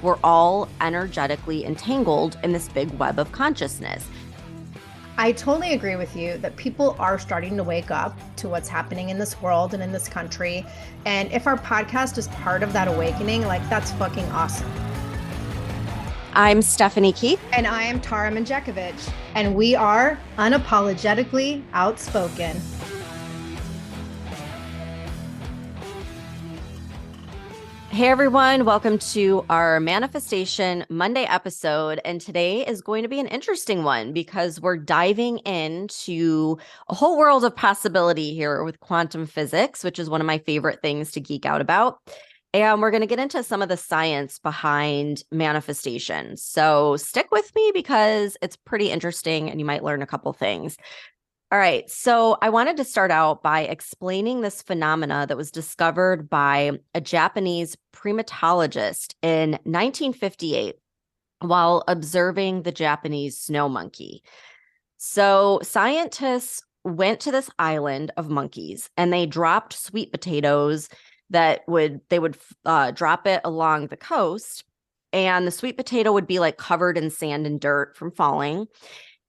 we're all energetically entangled in this big web of consciousness. I totally agree with you that people are starting to wake up to what's happening in this world and in this country. And if our podcast is part of that awakening, like that's fucking awesome. I'm Stephanie Keith. And I am Tara Manjekovic. And we are unapologetically outspoken. Hey everyone, welcome to our Manifestation Monday episode. And today is going to be an interesting one because we're diving into a whole world of possibility here with quantum physics, which is one of my favorite things to geek out about. And we're going to get into some of the science behind manifestation. So stick with me because it's pretty interesting and you might learn a couple things. All right. So I wanted to start out by explaining this phenomena that was discovered by a Japanese primatologist in 1958 while observing the Japanese snow monkey. So scientists went to this island of monkeys and they dropped sweet potatoes that they would drop it along the coast, and the sweet potato would be like covered in sand and dirt from falling.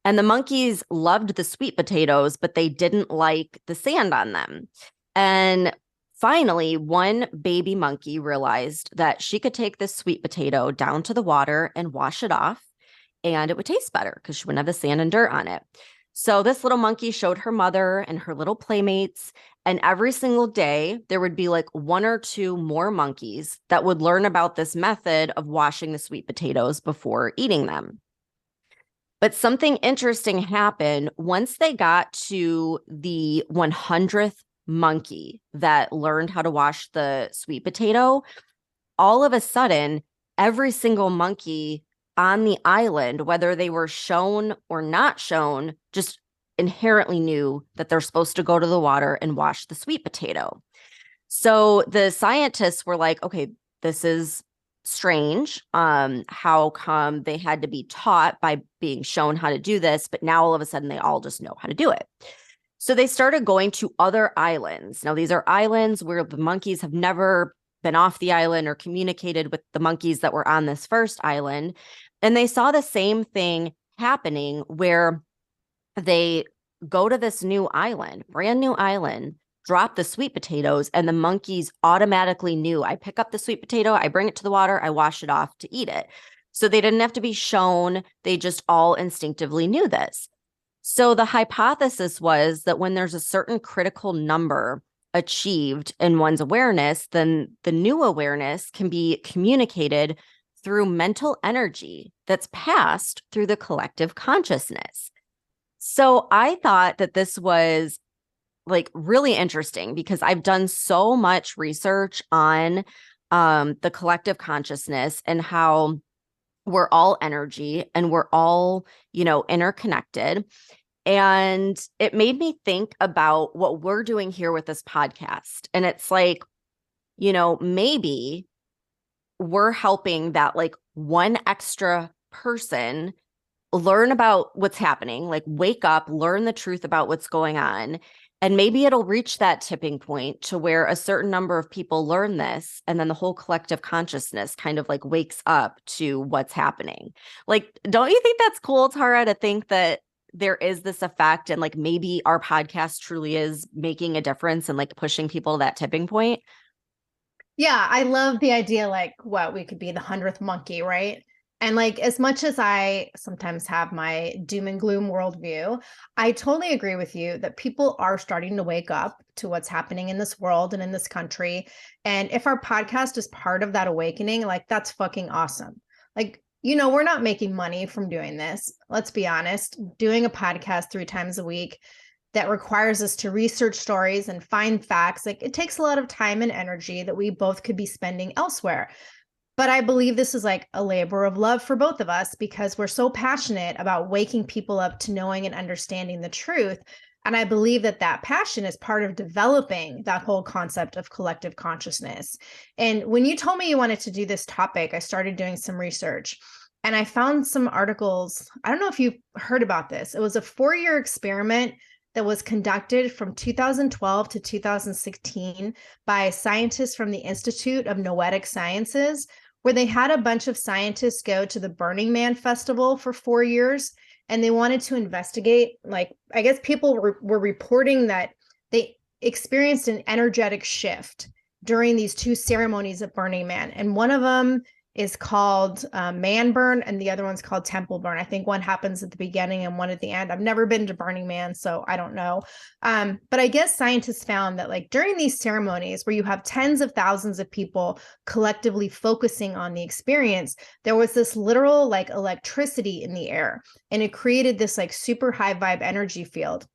And the monkeys loved the sweet potatoes, but they didn't like the sand on them. And finally, one baby monkey realized that she could take this sweet potato down to the water and wash it off, and it would taste better because she wouldn't have the sand and dirt on it. So this little monkey showed her mother and her little playmates, and every single day there would be like one or two more monkeys that would learn about this method of washing the sweet potatoes before eating them. But something interesting happened once they got to the 100th monkey that learned how to wash the sweet potato. All of a sudden, every single monkey on the island, whether they were shown or not shown, just inherently knew that they're supposed to go to the water and wash the sweet potato. So the scientists were like, okay, this is strange. How come they had to be taught by being shown how to do this, but now all of a sudden they all just know how to do it? So they started going to other islands. Now, these are islands where the monkeys have never been off the island or communicated with the monkeys that were on this first island. And they saw the same thing happening where they go to this new island, brand new island, drop the sweet potatoes, and the monkeys automatically knew, I pick up the sweet potato, I bring it to the water, I wash it off to eat it. So they didn't have to be shown. They just all instinctively knew this. So the hypothesis was that when there's a certain critical number achieved in one's awareness, then the new awareness can be communicated through mental energy that's passed through the collective consciousness. So I thought that this was like really interesting because I've done so much research on the collective consciousness and how we're all energy and we're all, interconnected. And it made me think about what we're doing here with this podcast. And it's like, maybe we're helping that like one extra person learn about what's happening, like wake up, learn the truth about what's going on. And maybe it'll reach that tipping point to where a certain number of people learn this, and then the whole collective consciousness kind of like wakes up to what's happening. Like, don't you think that's cool, Tara, to think that there is this effect and like maybe our podcast truly is making a difference and like pushing people to that tipping point? Yeah, I love the idea, like what we could be the 100th monkey, right? And like, as much as I sometimes have my doom and gloom worldview, I totally agree with you that people are starting to wake up to what's happening in this world and in this country. And if our podcast is part of that awakening, like that's fucking awesome. Like, we're not making money from doing this. Let's be honest, doing a podcast 3 times a week that requires us to research stories and find facts, like it takes a lot of time and energy that we both could be spending elsewhere. But I believe this is like a labor of love for both of us because we're so passionate about waking people up to knowing and understanding the truth. And I believe that that passion is part of developing that whole concept of collective consciousness. And when you told me you wanted to do this topic, I started doing some research and I found some articles. I don't know if you've heard about this. It was a 4-year experiment that was conducted from 2012 to 2016 by scientists from the Institute of Noetic Sciences, where they had a bunch of scientists go to the Burning Man festival for 4 years, and they wanted to investigate, like, I guess people were reporting that they experienced an energetic shift during these two ceremonies at Burning Man. And one of them is called Man Burn, and the other one's called Temple Burn. I think one happens at the beginning and one at the end. I've never been to Burning Man, so I don't know. But I guess scientists found that, like, during these ceremonies where you have tens of thousands of people collectively focusing on the experience, there was this literal like electricity in the air, and it created this like super high vibe energy field.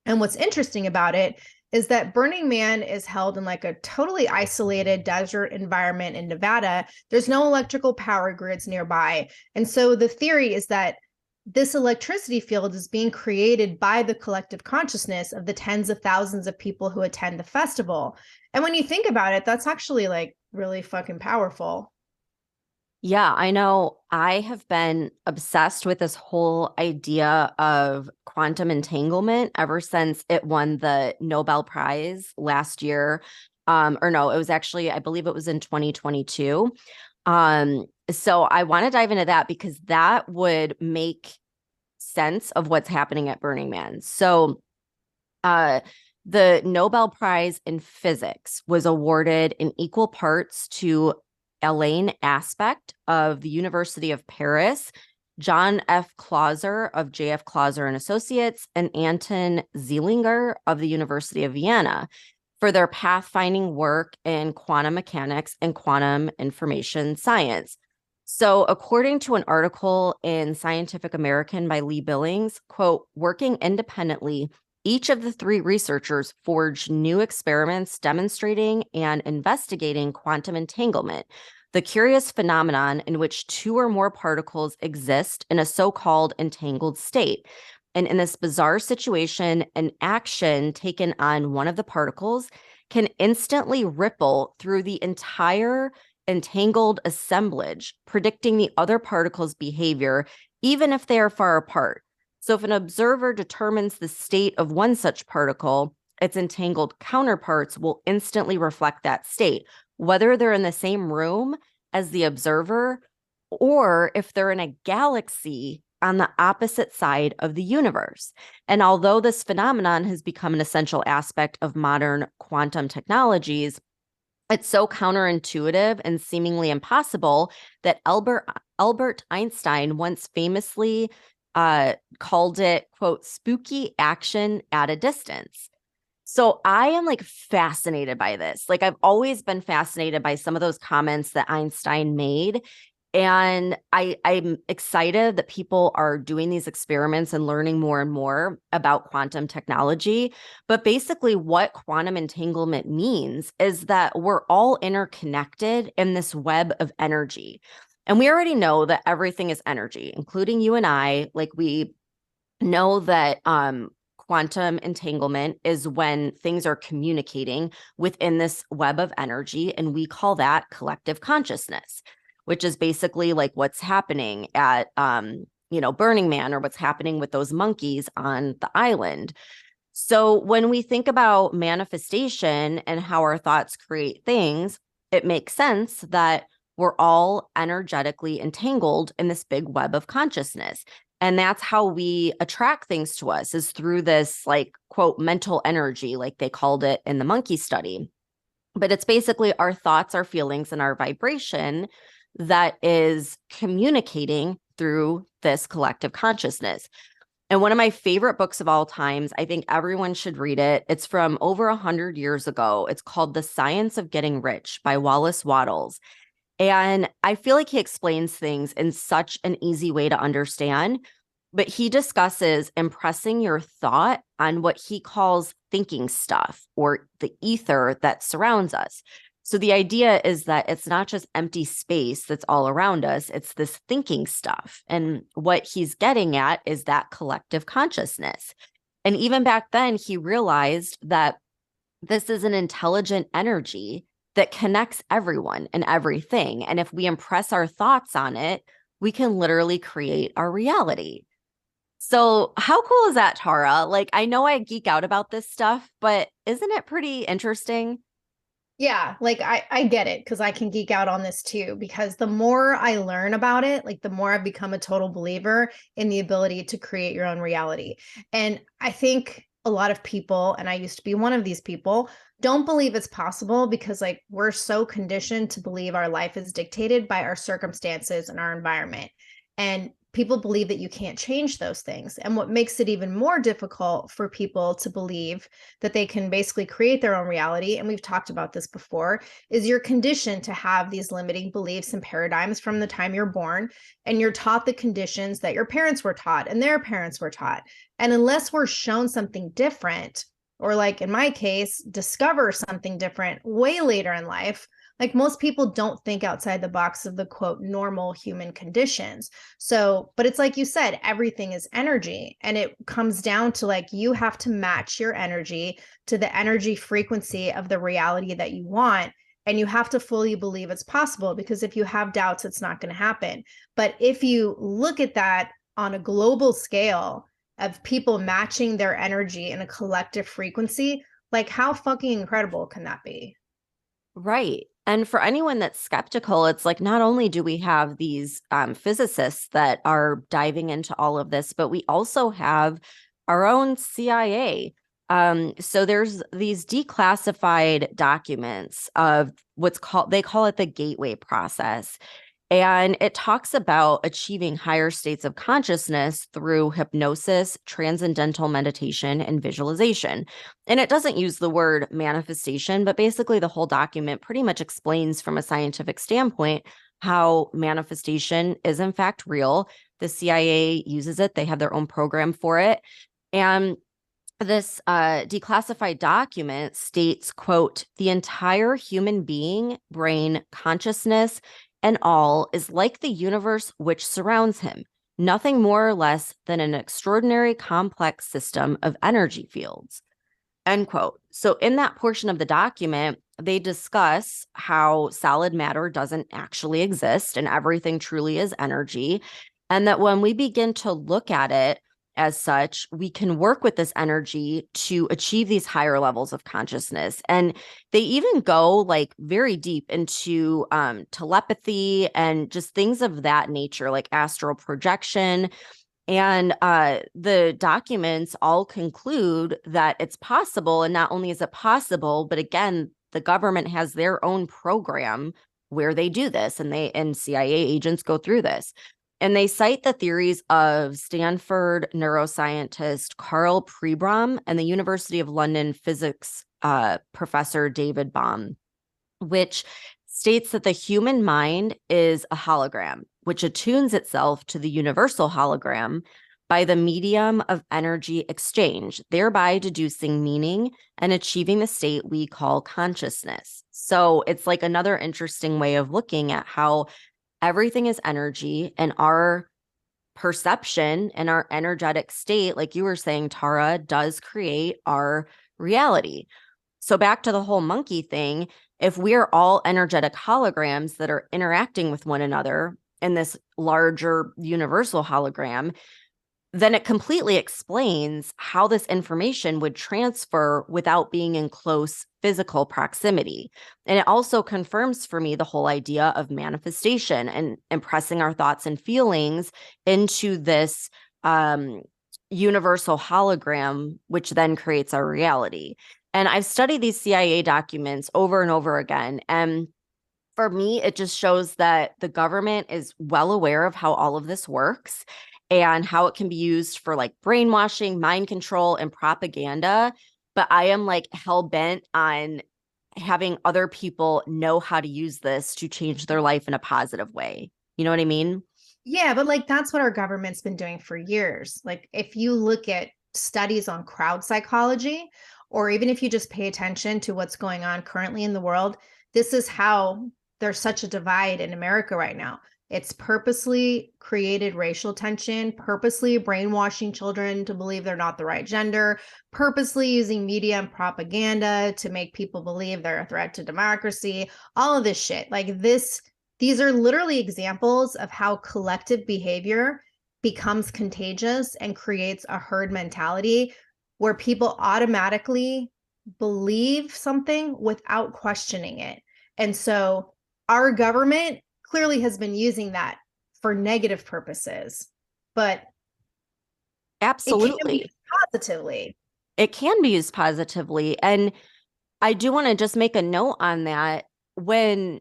And what's interesting about it is that Burning Man is held in like a totally isolated desert environment in Nevada. There's no electrical power grids nearby. And so the theory is that this electricity field is being created by the collective consciousness of the tens of thousands of people who attend the festival. And when you think about it, that's actually like really fucking powerful. Yeah, I know. I have been obsessed with this whole idea of quantum entanglement ever since it won the Nobel Prize last year. Or no, it was actually, I believe it was in 2022. So I want to dive into that because that would make sense of what's happening at Burning Man. So, uh, the Nobel Prize in Physics was awarded in equal parts to Elaine Aspect of the University of Paris, John F. Clauser of J.F. Clauser and Associates, and Anton Zeilinger of the University of Vienna for their pathfinding work in quantum mechanics and quantum information science. So, according to an article in Scientific American by Lee Billings, quote, working independently, each of the three researchers forged new experiments demonstrating and investigating quantum entanglement, the curious phenomenon in which two or more particles exist in a so-called entangled state. And in this bizarre situation, an action taken on one of the particles can instantly ripple through the entire entangled assemblage, predicting the other particle's behavior, even if they are far apart. So if an observer determines the state of one such particle, its entangled counterparts will instantly reflect that state, whether they're in the same room as the observer or if they're in a galaxy on the opposite side of the universe. And although this phenomenon has become an essential aspect of modern quantum technologies, it's so counterintuitive and seemingly impossible that Albert Einstein once famously called it, quote, spooky action at a distance. So I am like fascinated by this. Like I've always been fascinated by some of those comments that Einstein made. And I'm excited that people are doing these experiments and learning more and more about quantum technology. But basically, what quantum entanglement means is that we're all interconnected in this web of energy. And we already know that everything is energy, including you and I. Like we know that quantum entanglement is when things are communicating within this web of energy, and we call that collective consciousness, which is basically like what's happening at Burning Man, or what's happening with those monkeys on the island. So when we think about manifestation and how our thoughts create things, it makes sense that we're all energetically entangled in this big web of consciousness. And that's how we attract things to us, is through this, like, quote, mental energy, like they called it in the monkey study. But it's basically our thoughts, our feelings, and our vibration that is communicating through this collective consciousness. And one of my favorite books of all times, I think everyone should read it. It's from over 100 years ago. It's called The Science of Getting Rich by Wallace Wattles. And I feel like he explains things in such an easy way to understand, but he discusses impressing your thought on what he calls thinking stuff, or the ether that surrounds us. So the idea is that it's not just empty space that's all around us, it's this thinking stuff. And what he's getting at is that collective consciousness. And even back then, he realized that this is an intelligent energy that connects everyone and everything. And if we impress our thoughts on it, we can literally create our reality. So how cool is that, Tara? Like, I know I geek out about this stuff, but isn't it pretty interesting? Yeah, like I get it because I can geek out on this too. Because the more I learn about it, like the more I've become a total believer in the ability to create your own reality. And I think a lot of people, and I used to be one of these people, don't believe it's possible because like we're so conditioned to believe our life is dictated by our circumstances and our environment. And people believe that you can't change those things. And what makes it even more difficult for people to believe that they can basically create their own reality, and we've talked about this before, is you're conditioned to have these limiting beliefs and paradigms from the time you're born, and you're taught the conditions that your parents were taught and their parents were taught. And unless we're shown something different, or like in my case, discover something different way later in life, like most people don't think outside the box of the quote normal human conditions. So, but it's like you said, everything is energy. And it comes down to like you have to match your energy to the energy frequency of the reality that you want. And you have to fully believe it's possible, because if you have doubts, it's not going to happen. But if you look at that on a global scale of people matching their energy in a collective frequency, like how fucking incredible can that be? Right. And for anyone that's skeptical, it's like not only do we have these physicists that are diving into all of this, but we also have our own CIA. So there's these declassified documents of they call it the gateway process. And it talks about achieving higher states of consciousness through hypnosis, transcendental meditation, and visualization. And it doesn't use the word manifestation, but basically the whole document pretty much explains from a scientific standpoint how manifestation is in fact real. The CIA uses it, they have their own program for it. And this declassified document states, quote, the entire human being, brain, consciousness, and all is like the universe which surrounds him, nothing more or less than an extraordinary complex system of energy fields, end quote. So in that portion of the document, they discuss how solid matter doesn't actually exist and everything truly is energy. And that when we begin to look at it as such, we can work with this energy to achieve these higher levels of consciousness. And they even go like very deep into telepathy and just things of that nature, like astral projection. And the documents all conclude that it's possible. And not only is it possible, but again, the government has their own program where they do this, and CIA agents go through this. And they cite the theories of Stanford neuroscientist Carl Pribram and the University of London physics professor David Bohm, which states that the human mind is a hologram, which attunes itself to the universal hologram by the medium of energy exchange, thereby deducing meaning and achieving the state we call consciousness. So it's like another interesting way of looking at how everything is energy, and our perception and our energetic state, like you were saying, Tara, does create our reality. So back to the whole monkey thing, if we're all energetic holograms that are interacting with one another in this larger universal hologram, then it completely explains how this information would transfer without being in close physical proximity. And it also confirms for me the whole idea of manifestation and impressing our thoughts and feelings into this universal hologram, which then creates our reality. And I've studied these CIA documents over and over again. And for me, it just shows that the government is well aware of how all of this works and how it can be used for like brainwashing, mind control, and propaganda. But I am like hell bent on having other people know how to use this to change their life in a positive way. You know what I mean? Yeah, but like that's what our government's been doing for years. Like if you look at studies on crowd psychology, or even if you just pay attention to what's going on currently in the world, this is how there's such a divide in America right now. It's purposely created racial tension, purposely brainwashing children to believe they're not the right gender, purposely using media and propaganda to make people believe they're a threat to democracy, all of this shit. Like this, these are literally examples of how collective behavior becomes contagious and creates a herd mentality where people automatically believe something without questioning it. And so our government clearly has been using that for negative purposes, but it can be Absolutely. used positively. It can be used positively. And I do want to just make a note on that. When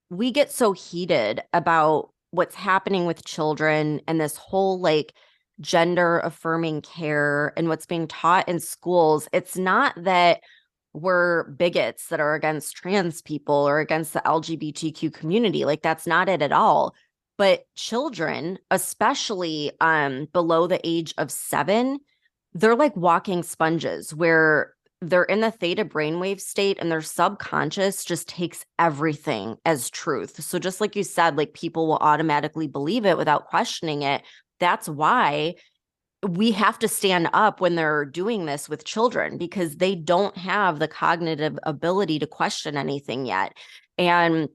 we get so heated about what's happening with children and this whole like gender affirming care and what's being taught in schools, it's not that we're bigots that are against trans people or against the LGBTQ community. Like that's not it at all. But children, especially below the age of 7, they're like walking sponges where they're in the theta brainwave state and their subconscious just takes everything as truth. So just like you said, like people will automatically believe it without questioning it. That's why we have to stand up when they're doing this with children because they don't have the cognitive ability to question anything yet. And,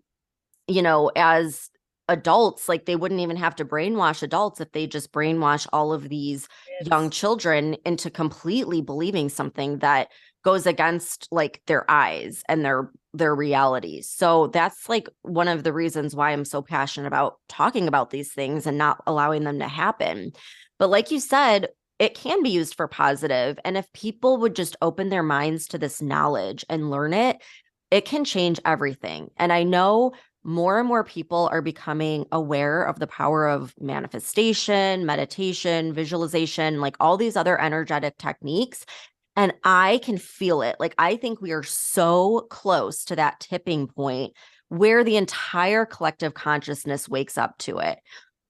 as adults, like they wouldn't even have to brainwash adults if they just brainwash all of these young It's, children into completely believing something that goes against like their eyes and their realities. So that's like one of the reasons why I'm so passionate about talking about these things and not allowing them to happen. But like you said, it can be used for positive. And if people would just open their minds to this knowledge and learn it, it can change everything. And I know more and more people are becoming aware of the power of manifestation, meditation, visualization, like all these other energetic techniques. And I can feel it. Like, I think we are so close to that tipping point where the entire collective consciousness wakes up to it.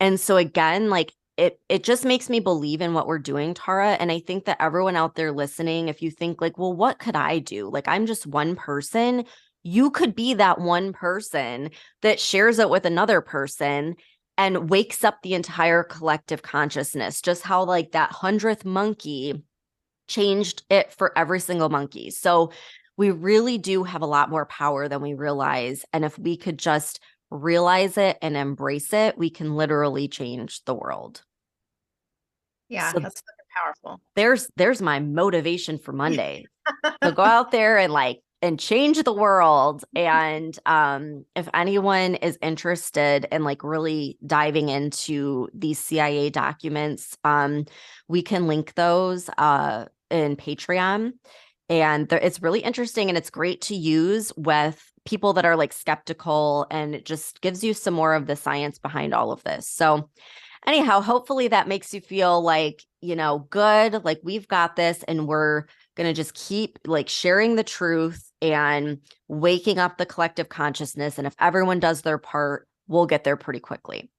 And so, again, like, it just makes me believe in what we're doing, Tara. And I think that everyone out there listening, if you think like, well, what could I do? Like, I'm just one person. You could be that one person that shares it with another person and wakes up the entire collective consciousness, just how like that 100th monkey changed it for every single monkey. So we really do have a lot more power than we realize. And if we could just realize it and embrace it, we can literally change the world. yeah, So that's fucking powerful. there's my motivation for Monday. So go out there and like and change the world. And if anyone is interested in like really diving into these CIA documents, we can link those in Patreon. And it's really interesting and it's great to use with people that are like skeptical, and it just gives you some more of the science behind all of this. So anyhow, hopefully that makes you feel like, good, like we've got this and we're going to just keep like sharing the truth and waking up the collective consciousness. And if everyone does their part, we'll get there pretty quickly.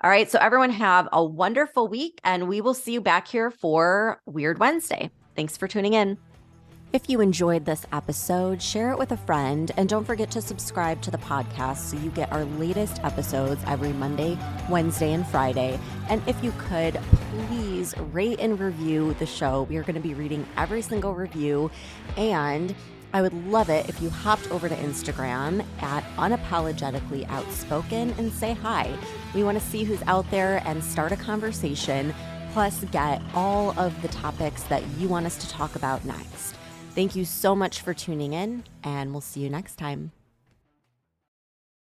All right. So everyone have a wonderful week and we will see you back here for Weird Wednesday. Thanks for tuning in. If you enjoyed this episode, share it with a friend, and don't forget to subscribe to the podcast so you get our latest episodes every Monday, Wednesday, and Friday. And if you could, please rate and review the show. We are going to be reading every single review, and I would love it if you hopped over to Instagram at Unapologetically Outspoken and say hi. We want to see who's out there and start a conversation, plus get all of the topics that you want us to talk about next. Thank you so much for tuning in, and we'll see you next time.